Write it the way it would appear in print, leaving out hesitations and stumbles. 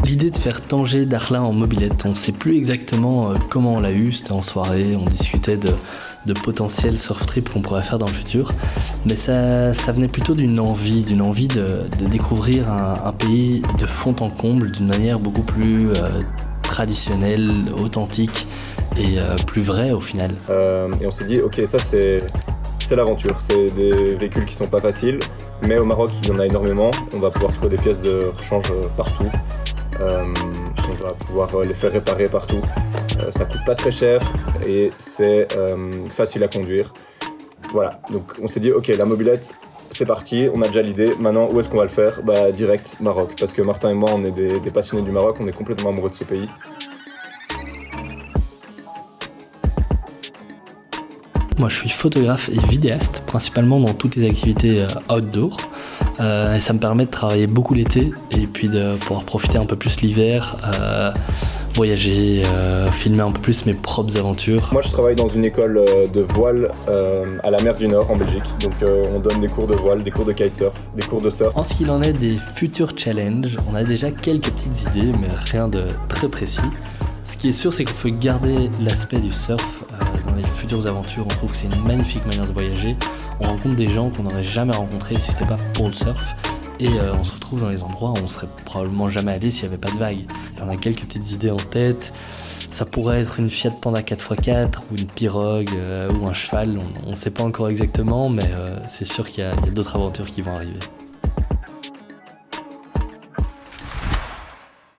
L'idée de faire Tanger Darlin en mobilette, on ne sait plus exactement comment on l'a eu, c'était en soirée, on discutait de potentiels surf trips qu'on pourrait faire dans le futur, mais ça venait plutôt d'une envie de découvrir un pays de fond en comble d'une manière beaucoup plus traditionnelle, authentique et plus vraie au final. Et on s'est dit, ok, ça c'est l'aventure, c'est des véhicules qui sont pas faciles, mais au Maroc il y en a énormément, on va pouvoir trouver des pièces de rechange partout. On va pouvoir les faire réparer partout. Ça coûte pas très cher et c'est facile à conduire. Voilà, donc on s'est dit ok, la mobilette c'est parti, on a déjà l'idée. Maintenant où est-ce qu'on va le faire? Direct Maroc, parce que Martin et moi on est des passionnés du Maroc, on est complètement amoureux de ce pays. Moi je suis photographe et vidéaste, principalement dans toutes les activités outdoor. Et ça me permet de travailler beaucoup l'été et puis de pouvoir profiter un peu plus l'hiver, voyager, filmer un peu plus mes propres aventures. Moi je travaille dans une école de voile à la mer du Nord en Belgique. Donc on donne des cours de voile, des cours de kitesurf, des cours de surf. En ce qu'il en est des futurs challenges, on a déjà quelques petites idées mais rien de très précis. Ce qui est sûr, c'est qu'on peut garder l'aspect du surf dans les futures aventures. On trouve que c'est une magnifique manière de voyager. On rencontre des gens qu'on n'aurait jamais rencontrés si c'était pas pour le surf. Et on se retrouve dans les endroits où on serait probablement jamais allé s'il n'y avait pas de vagues. Et on a quelques petites idées en tête. Ça pourrait être une Fiat Panda 4x4 ou une pirogue ou un cheval. On ne sait pas encore exactement, mais c'est sûr qu'il y a d'autres aventures qui vont arriver.